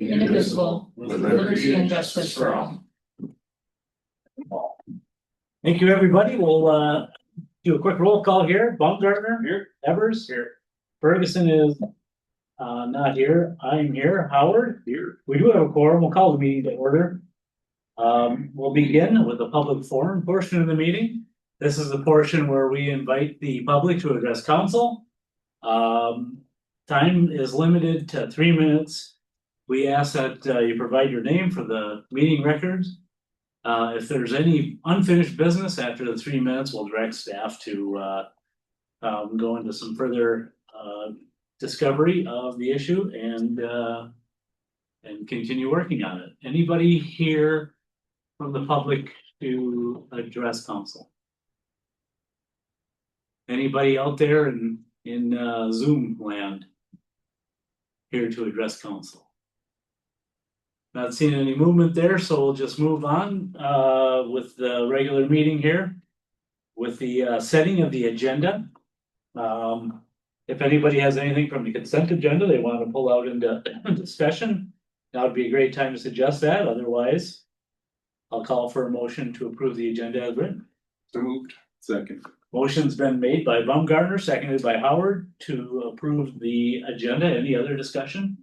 indivisible, with liberty and justice for all. Thank you, everybody. We'll do a quick roll call here. Baumgartner here, Evers here, Ferguson is not here. I'm here. Howard here. We do have a quorum. We'll call the meeting to order. We'll begin with the public forum portion of the meeting. This is the portion where we invite the public to address council. Time is limited to 3 minutes. We ask that you provide your name for the meeting records. If there's any unfinished business after the 3 minutes, we'll direct staff to go into some further discovery of the issue and continue working on it. Anybody here from the public to address council? Anybody out there in Zoom land here to address council? Not seeing any movement there, so we'll just move on with the regular meeting here with the setting of the agenda. If anybody has anything from the consent agenda they want to pull out into discussion, that would be a great time to suggest that. Otherwise, I'll call for a motion to approve the agenda as written. So moved. Second. Motion's been made by Baumgartner, seconded by Howard to approve the agenda. Any other discussion?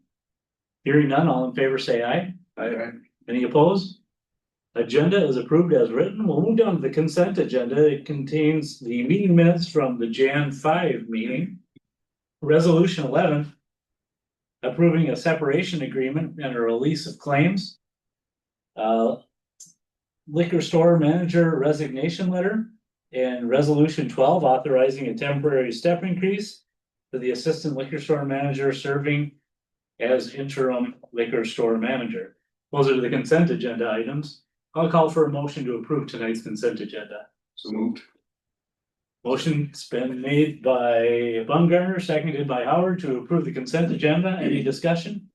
Hearing none, all in favor say aye. Aye. Any opposed? Agenda is approved as written. We'll move down to the consent agenda. It contains the meeting minutes from the Jan 5 meeting. Resolution 11, approving a separation agreement and a release of claims. Liquor store manager resignation letter. And resolution 12, authorizing a temporary step increase for the assistant liquor store manager serving as interim liquor store manager. Those are the consent agenda items. I'll call for a motion to approve tonight's consent agenda. So moved. Motion's been made by Baumgartner, seconded by Howard to approve the consent agenda. Any discussion?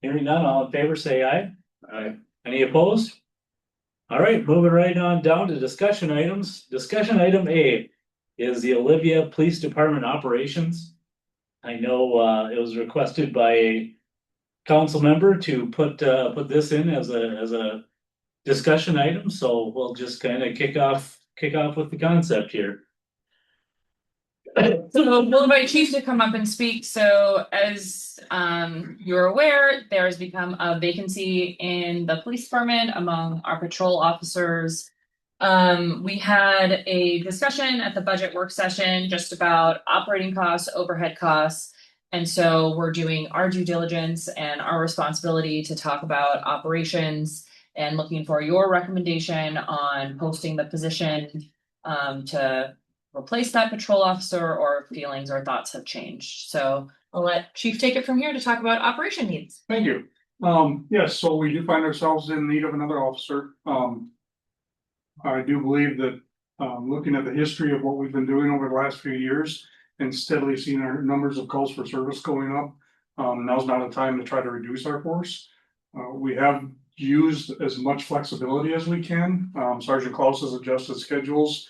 Hearing none, all in favor say aye. Aye. Any opposed? All right, moving right on down to discussion items. Discussion item A is the Olivia Police Department operations. I know it was requested by a council member to put this in as a discussion item, so we'll just kind of kick off with the concept here. So we'll invite Chief to come up and speak. So as you're aware, there has become a vacancy in the police department among our patrol officers. We had a discussion at the budget work session just about operating costs, overhead costs. And so we're doing our due diligence and our responsibility to talk about operations and looking for your recommendation on posting the position to replace that patrol officer, or feelings or thoughts have changed. So I'll let Chief take it from here to talk about operation needs. Thank you. Yes, so we do find ourselves in need of another officer. I do believe that looking at the history of what we've been doing over the last few years and steadily seeing our numbers of calls for service going up, now's not a time to try to reduce our force. We have used as much flexibility as we can. Sergeant Klaus has adjusted schedules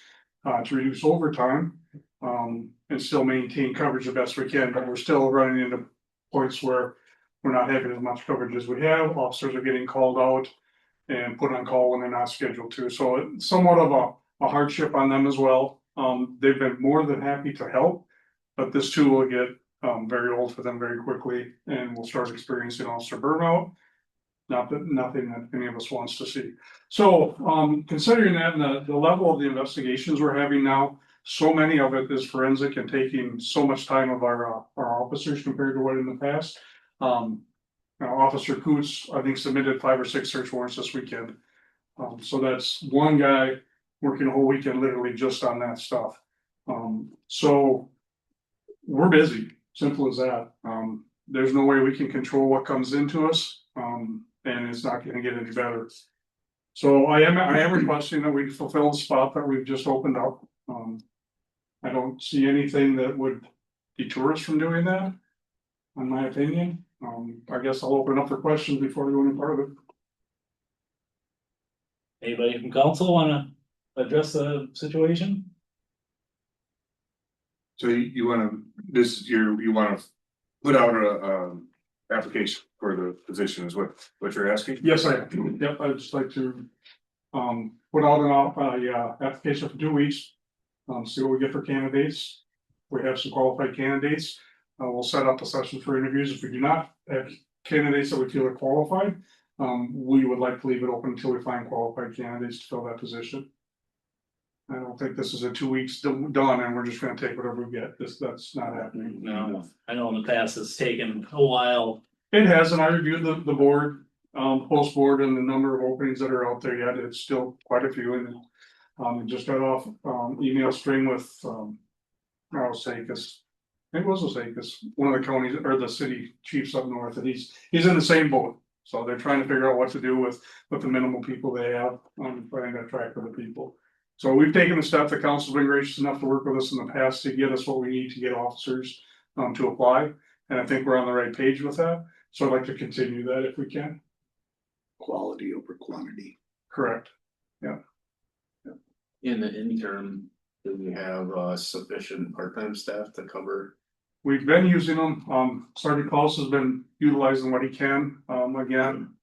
to reduce overtime and still maintain coverage the best we can, but we're still running into points where we're not having as much coverage as we have. Officers are getting called out and put on call when they're not scheduled to. So it's somewhat of a hardship on them as well. They've been more than happy to help, but this too will get very old for them very quickly, and we'll start experiencing officer burnout. Nothing that any of us wants to see. So considering that and the level of the investigations we're having now, so many of it is forensic and taking so much time of our officers compared to what in the past. Officer Coots, I think, submitted 5 or 6 search warrants this weekend. So that's one guy working a whole weekend literally just on that stuff. So we're busy, simple as that. There's no way we can control what comes into us. And it's not going to get any better. So I am requesting that we fulfill the spot that we've just opened up. I don't see anything that would deter us from doing that, in my opinion. I guess I'll open up for questions before we go any part of it. Anybody from council want to address the situation? So you want to put out a application for the position is what you're asking? Yes, I am. Yep, I'd just like to, put out application for 2 weeks. See what we get for candidates. We have some qualified candidates. We'll set up a session for interviews. If we do not have candidates that we feel are qualified, we would like to leave it open until we find qualified candidates to fill that position. I don't think this is a 2 weeks done and we're just gonna take whatever we get. That's not happening. No, I know in the past it's taken a while. It has, and I reviewed the board, post board and the number of openings that are out there yet. It's still quite a few and. Just got off, email string with, Osakis. It was Osakis, one of the counties or the city chiefs up north, and he's in the same boat. So they're trying to figure out what to do with the minimal people they have, trying to attract other people. So we've taken the step, the council's been gracious enough to work with us in the past to get us what we need to get officers, to apply. And I think we're on the right page with that, so I'd like to continue that if we can. Quality over quantity. Correct. In the interim, do we have sufficient part-time staff to cover? We've been using them, Sergeant Klaus has been utilizing what he can, again.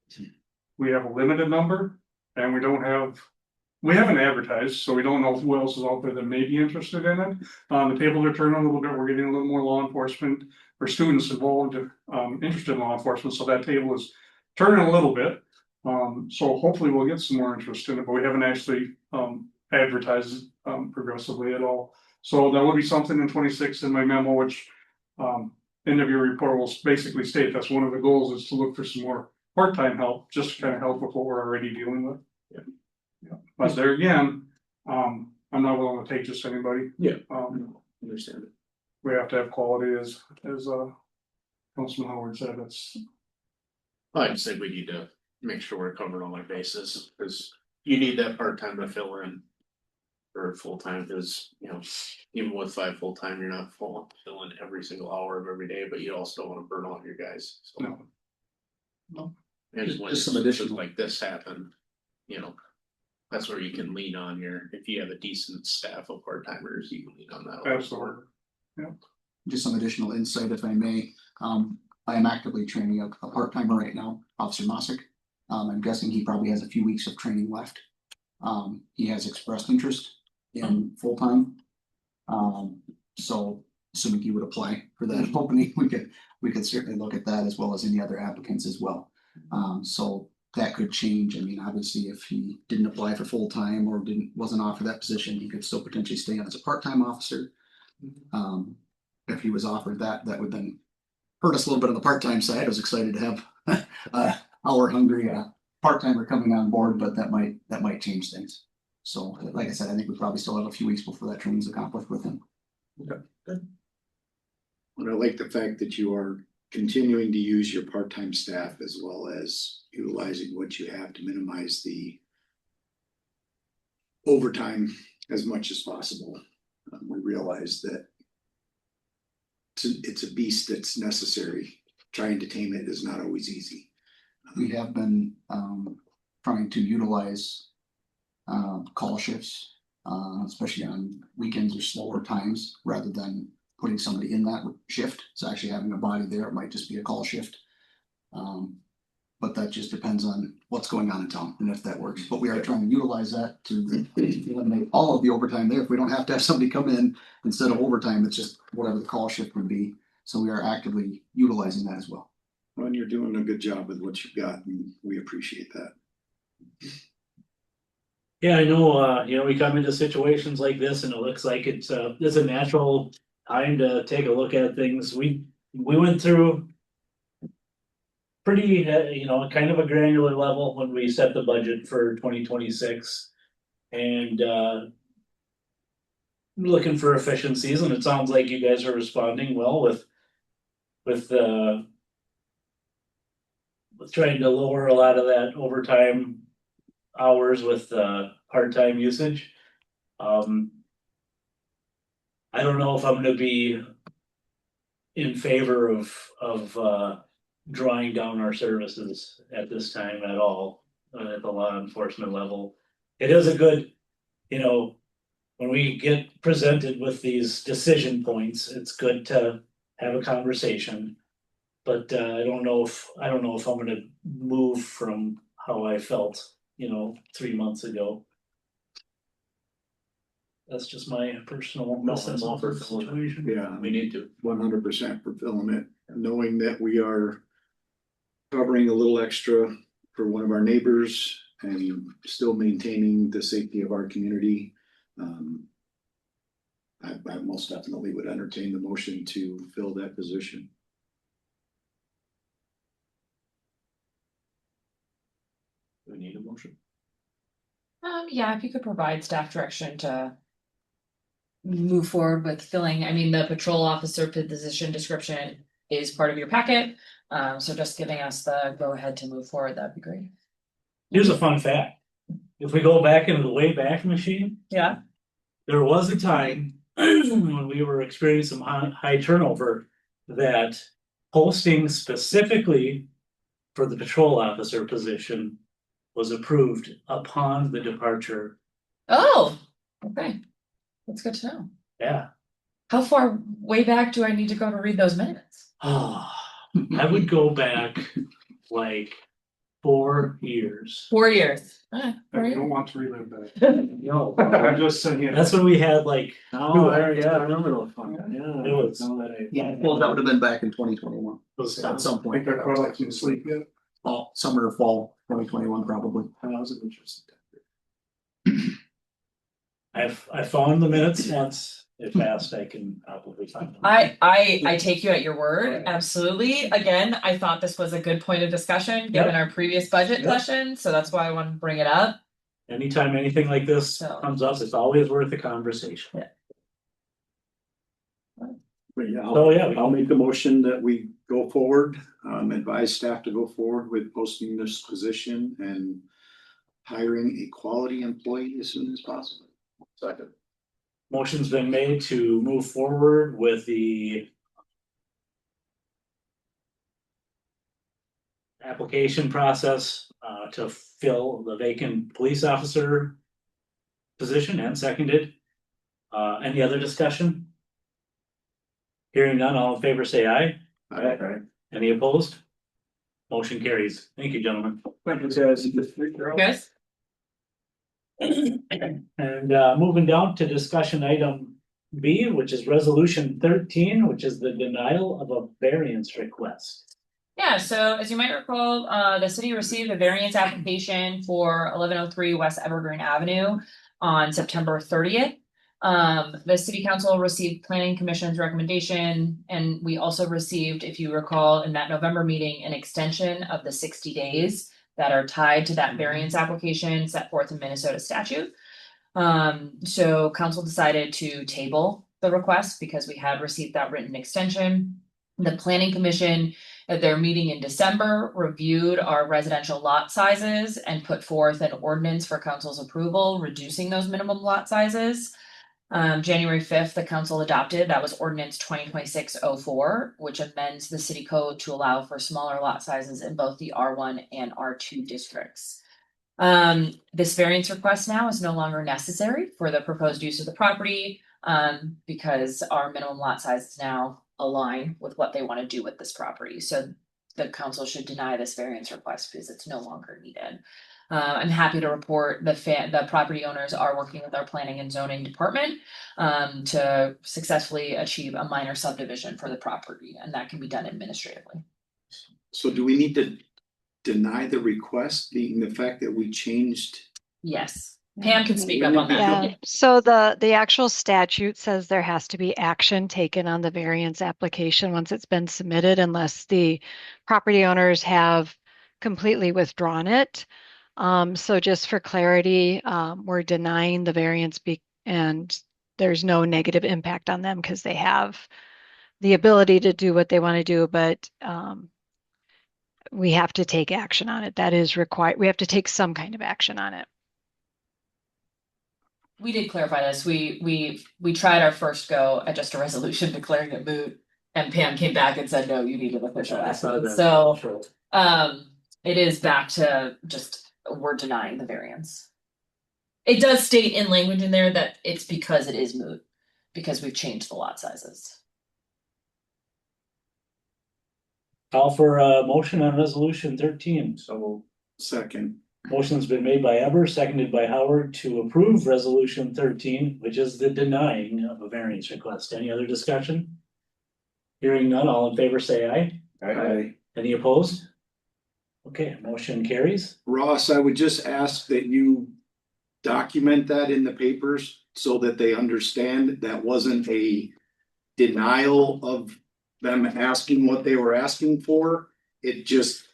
We have a limited number and we haven't advertised, so we don't know who else is out there that may be interested in it. The tables are turning a little bit, we're getting a little more law enforcement or students involved, interested in law enforcement, so that table is turning a little bit. So hopefully we'll get some more interest in it, but we haven't actually, advertised, progressively at all. So that will be something in 26 in my memo, which end of your report will basically state that's one of the goals is to look for some more part-time help, just to kind of help with what we're already dealing with. Yeah. But there again, I'm not willing to take just anybody. Yeah. Understand it. We have to have quality as Councilman Howard said, that's. I just think we need to make sure we're covered on that basis, because you need that part-time to fill in. For full-time, because, even with 5 full-time, you're not filling every single hour of every day, but you also don't wanna burn out your guys, so. No. And when Just some situations additional- like this happen, that's where you can lean on if you have a decent staff of part-timers, you can lean on that. Absolutely. Just some additional insight, if I may. I am actively training a part-timer right now, Officer Mosick. I'm guessing he probably has a few weeks of training left. He has expressed interest in full-time. So assuming he would apply for that opening, we could certainly look at that as well as any other applicants as well. So that could change. I mean, obviously, if he didn't apply for full-time or wasn't offered that position, he could still potentially stay on as a part-time officer. If he was offered that would then hurt us a little bit on the part-time side. I was excited to have our hungry part-timer coming on board, but that might change things. So like I said, I think we probably still have a few weeks before that training's accomplished with him. Okay, good. But I like the fact that you are continuing to use your part-time staff as well as utilizing what you have to minimize the overtime as much as possible. We realize that it's a beast that's necessary. Trying to tame it is not always easy. We have been trying to utilize call shifts, especially on weekends or slower times, rather than putting somebody in that shift. So actually having a body there, it might just be a call shift. But that just depends on what's going on in town and if that works. But we are trying to utilize that to eliminate all of the overtime there. If we don't have to have somebody come in instead of overtime, it's just whatever the call shift would be. So we are actively utilizing that as well. Well, and you're doing a good job with what you've got, and we appreciate that. Yeah, I know, we come into situations like this and it looks like it's a natural time to take a look at things. We went through pretty, kind of a granular level when we set the budget for 2026. And looking for efficiencies, and it sounds like you guys are responding well with trying to lower a lot of that overtime hours with part-time usage. I don't know if I'm gonna be in favor of drawing down our services at this time at all, at the law enforcement level. It is a good, when we get presented with these decision points, it's good to have a conversation. But I don't know if I'm gonna move from how I felt, 3 months ago. That's just my personal No, I'm assessment all of for the filling it. situation. Yeah, We need to. 100% for filling it, knowing that we are covering a little extra for one of our neighbors and still maintaining the safety of our community. I most definitely would entertain the motion to fill that position. We need a motion. Yeah, if you could provide staff direction to move forward with filling, I mean, the patrol officer position description is part of your packet. So just giving us the go ahead to move forward, that'd be great. Here's a fun fact. If we go back into the Wayback Machine, Yeah. there was a time when we were experiencing some high turnover that posting specifically for the patrol officer position was approved upon the departure. Oh, okay. That's good to know. Yeah. How far way back do I need to go to read those minutes? I would go back like 4 years. 4 years. I don't want to relive that. No, I'm just saying. that's when we had like. Oh, yeah, I remember those fun. Yeah. It was. Yeah, well, that would have been back in 2021. Those At some I point. think I caught like some sleep yet. Fall, summer or fall 2021 probably. That was an interesting. I found the minutes once. If asked, I can probably find them. I take you at your word, absolutely. Again, I thought this was a good point of discussion, given our previous budget Yep. session, so that's why I wanted to bring it up. Anytime anything like this So. comes up, it's always worth a conversation. But yeah, So yeah, I'll make the motion that we go forward, advise staff to go forward with posting this position and hiring a quality employee as soon as possible. Second. motion's been made to move forward with the application process to fill the vacant police officer position, and seconded. Any other discussion? Hearing none, all in favor say aye. Aye. Any opposed? Motion carries. Thank you, gentlemen. Thank you, guys. Guys? And moving down to discussion item B, which is resolution 13, which is the denial of a variance request. Yeah, so as you might recall, the city received a variance application for 1103 West Evergreen Avenue on September 30th. The city council received planning commission's recommendation, and we also received, if you recall, in that November meeting, an extension of the 60 days that are tied to that variance application set forth in Minnesota statute. So council decided to table the request because we had received that written extension. The planning commission at their meeting in December reviewed our residential lot sizes and put forth an ordinance for council's approval, reducing those minimum lot sizes. January 5th, the council adopted, that was ordinance 2026-04, which amends the city code to allow for smaller lot sizes in both the R1 and R2 districts. This variance request now is no longer necessary for the proposed use of the property, because our minimum lot sizes now align with what they want to do with this property. So the council should deny this variance request because it's no longer needed. I'm happy to report the property owners are working with our planning and zoning department to successfully achieve a minor subdivision for the property, and that can be done administratively. So do we need to deny the request, being the fact that we changed? Yes, Pam can speak up on that. Yeah, so the actual statute says there has to be action taken on the variance application once it's been submitted, unless the property owners have completely withdrawn it. So just for clarity, we're denying the variance and there's no negative impact on them because they have the ability to do what they want to do, but we have to take action on it. That is required. We have to take some kind of action on it. We did clarify this. We tried our first go at just a resolution declaring it moot, and Pam came back and said, no, you need an official action. So it is back to just we're denying the variance. It does state in language in there that it's because it is moot, because we've changed the lot sizes. Call for a motion on resolution 13. So second. Motion's been made by Eber, seconded by Howard to approve resolution 13, which is the denying of a variance request. Any other discussion? Hearing none, all in favor say aye. Aye. Any opposed? Okay, motion carries. Ross, I would just ask that you document that in the papers so that they understand that wasn't a denial of them asking what they were asking for. It just,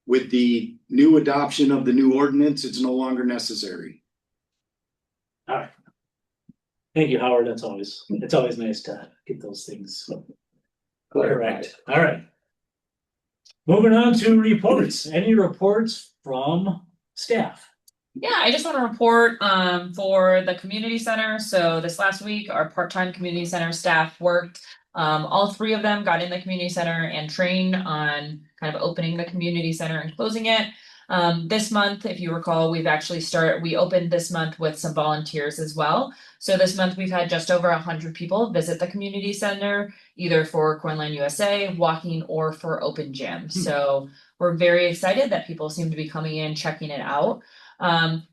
with the new adoption of the new ordinance, it's no longer necessary. All right. Thank you, Howard. It's always nice to get those things correct. All right. Moving on to reports. Any reports from staff? Yeah, I just want to report for the community center. So this last week, our part-time community center staff worked. All three of them got in the community center and trained on kind of opening the community center and closing it. This month, if you recall, we opened this month with some volunteers as well. So this month we've had just over 100 people visit the community center, either for Coinline USA, walking, or for open gym. So we're very excited that people seem to be coming in, checking it out.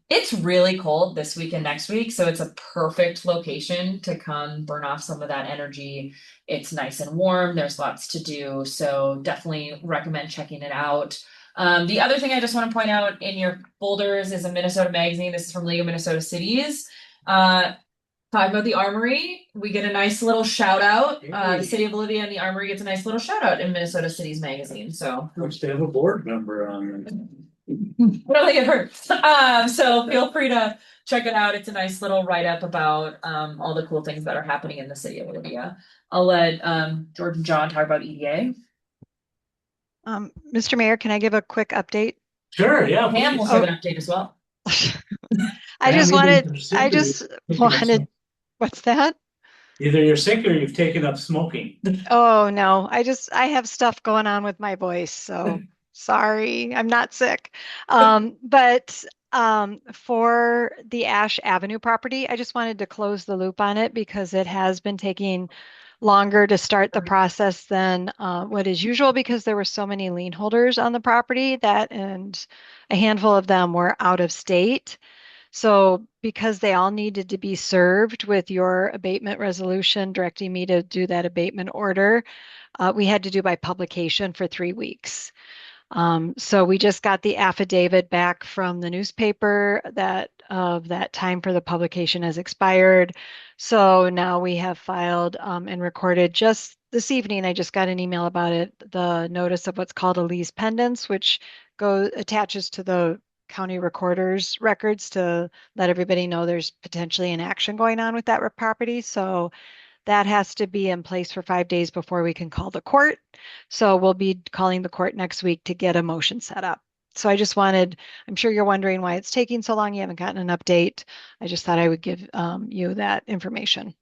It's really cold this week and next week, so it's a perfect location to come burn off some of that energy. It's nice and warm, there's lots to do, so definitely recommend checking it out. The other thing I just want to point out in your folders is a Minnesota magazine. This is from League of Minnesota Cities. Talking about the Armory, we get a nice little shout out. The city of Olivia and the Armory gets a nice little shout out in Minnesota Cities magazine. So Which they have a board member on. I don't think it hurts. So feel free to check it out. It's a nice little write up about all the cool things that are happening in the city of Olivia. I'll let George and John talk about EDA. Mr. Mayor, can I give a quick update? Sure, yeah. Pam will please. give an update as well. I just wanted, what's that? Either you're sick or you've taken up smoking. Oh, no, I have stuff going on with my voice, so sorry, I'm not sick. But for the Ash Avenue property, I just wanted to close the loop on it because it has been taking longer to start the process than what is usual because there were so many lien holders on the property and a handful of them were out of state. So because they all needed to be served with your abatement resolution directing me to do that abatement order, we had to do by publication for 3 weeks. So we just got the affidavit back from the newspaper that that time for the publication has expired. So now we have filed and recorded just this evening. I just got an email about it. The notice of what's called a lease pendants, which attaches to the county recorder's records to let everybody know there's potentially an action going on with that property. So that has to be in place for 5 days before we can call the court. So we'll be calling the court next week to get a motion set up. So I'm sure you're wondering why it's taking so long. You haven't gotten an update. I just thought I would give you that information.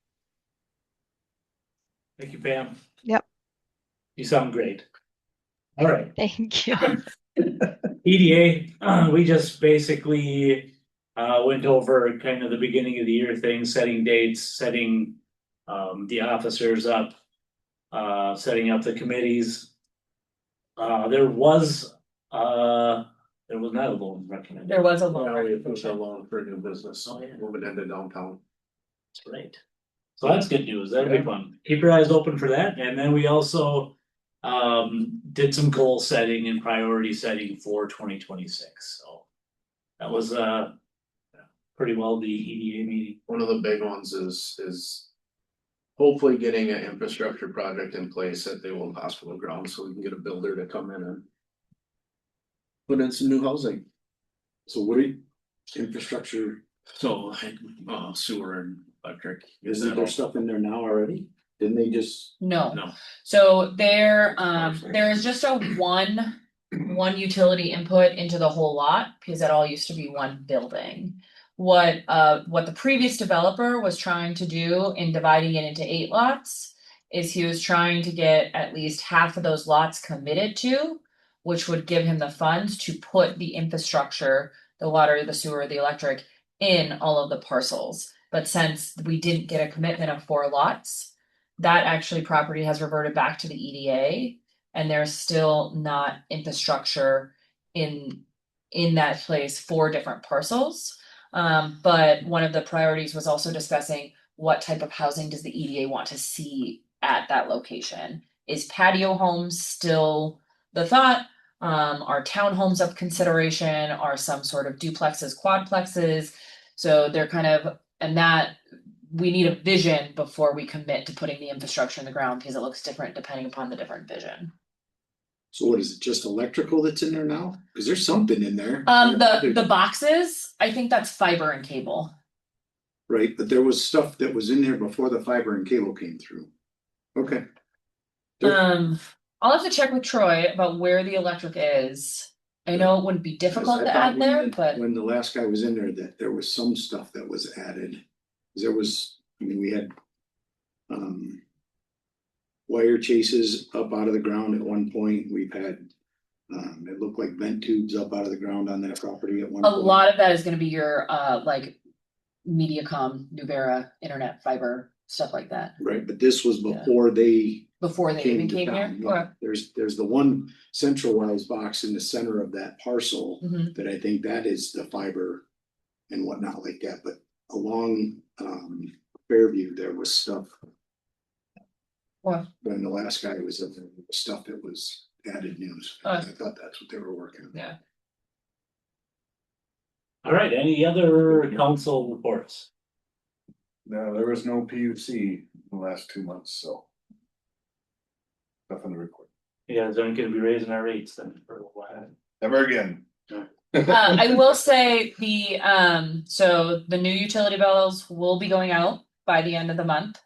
Thank you, Pam. Yep. You sound great. All right. Thank you. EDA, we just basically went over kind of the beginning of the year thing, setting dates, setting the officers up, setting up the committees. There was not a loan recommended. There was a Yeah, loan. we approved a loan for a new business, Oh, yeah. moving into downtown. That's right. So that's good news. That'll be fun. Keep your eyes open for that. And then we also did some goal setting and priority setting for 2026. So that was pretty well the EDA meeting. One of the big ones is hopefully getting an infrastructure project in place at the old hospital grounds so we can get a builder to come in and put in some new housing. So infrastructure, So sewer and electric. isn't there stuff in there now already? Didn't they just? No. No. So there is just a one utility input into the whole lot because that all used to be one building. What the previous developer was trying to do in dividing it into 8 lots is he was trying to get at least half of those lots committed to, which would give him the funds to put the infrastructure, the water, the sewer, the electric in all of the parcels. But since we didn't get a commitment of 4 lots, that actually property has reverted back to the EDA. and there's still not infrastructure in that place for different parcels. But one of the priorities was also discussing what type of housing does the EDA want to see at that location? Is patio homes still the thought? Are townhomes of consideration? Are some sort of duplexes, quadplexes? So they're kind of, and that we need a vision before we commit to putting the infrastructure in the ground because it looks different depending upon the different vision. So what is it, just electrical that's in there now? Cause there's something in there. The boxes, I think that's fiber and cable. Right, but there was stuff that was in there before the fiber and cable came through. Okay. I'll have to check with Troy about where the electric is. I know it wouldn't be difficult I to thought add when there, the- but When the last guy was in there, that there was some stuff that was added. There was, I mean, we had. Wire chases up out of the ground at one point. We've had. It looked like vent tubes up out of the ground on that property at one a point. lot of that is gonna be your like Mediacom, Nuvera, internet fiber, stuff like that. Right, but this was before they Before they even to came here. town. Yeah. There's the one centralized box in the center of that parcel. Mhm. That I think that is the fiber and whatnot like that, but along Fairview, there was stuff. Well, When the last guy was up there, stuff that was added news. I thought that's what they were working on. yeah. All right, any other council reports? No, there was no PUC in the last 2 months, so. Nothing to report. You guys aren't gonna be raising our rates then for a while. Never again. I will say so the new utility bills will be going out by the end of the month.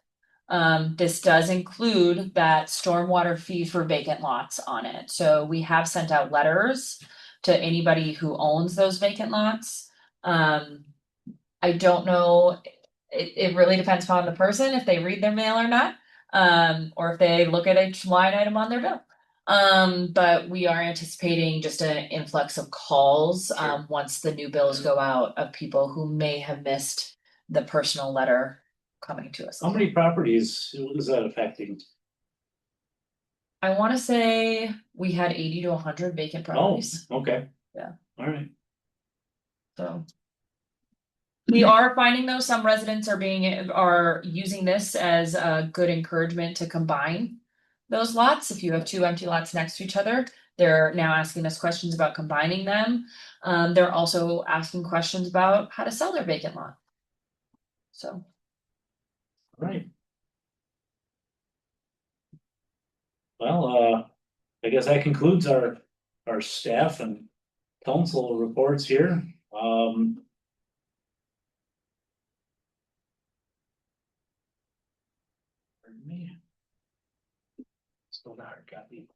This does include that stormwater fee for vacant lots on it. So we have sent out letters to anybody who owns those vacant lots. I don't know, it really depends upon the person, if they read their mail or not, or if they look at each line item on their bill. But we are anticipating just an influx of calls, once the new bills go out of people who may have missed the personal letter coming to us. How many properties is that affecting? I wanna say we had 80 to 100 vacant Oh, properties, okay. Yeah. All right. so. We are finding though, some residents are using this as a good encouragement to combine those lots. If you have two empty lots next to each other, they're now asking us questions about combining them. They're also asking questions about how to sell their vacant lot. So. All right. Well, I guess that concludes our staff and council reports here. Pardon me. Still not hard copy.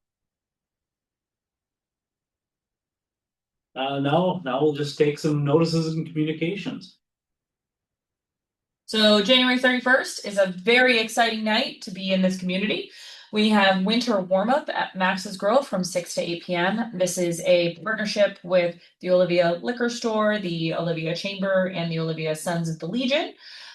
Now we'll just take some notices and communications. So January 31st is a very exciting night to be in this community. We have winter warm up at Max's Grill from 6 to 8 p.m. This is a partnership with the Olivia Liquor Store, the Olivia Chamber, and the Olivia Sons of the Legion.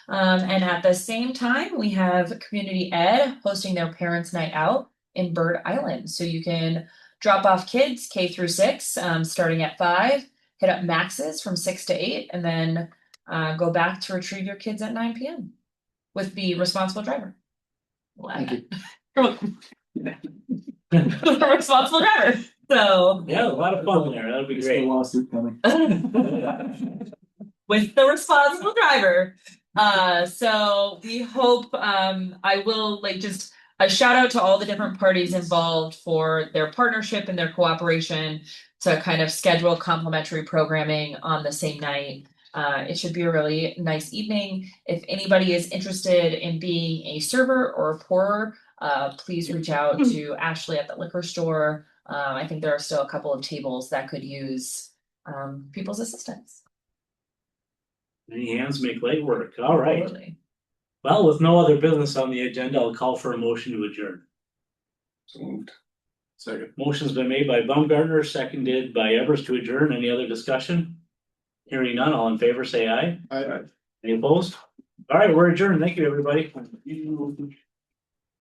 And at the same time, we have Community Ed hosting their Parents' Night Out in Bird Island. So you can drop off kids K through 6, starting at 5, hit up Max's from 6 to 8, and then go back to retrieve your kids at 9 p.m. with the responsible driver. Thank you. You're welcome. The responsible driver. So Yeah, a lot of fun there. That'll be great. Lawsuit coming. with the responsible driver. So we hope I will just a shout out to all the different parties involved for their partnership and their cooperation to kind of schedule complimentary programming on the same night. It should be a really nice evening. If anybody is interested in being a server or a pourer, please reach out to Ashley at the liquor store. I think there are still a couple of tables that could use people's assistance. Many hands make light work. All right. Absolutely. Well, with no other business on the agenda, I'll call for a motion to adjourn. So moved. Second. Motion's been made by Baumgartner, seconded by Evers to adjourn. Any other discussion? Hearing none, all in favor, say aye. Aye. Any opposed? All right, we're adjourned. Thank you, everybody.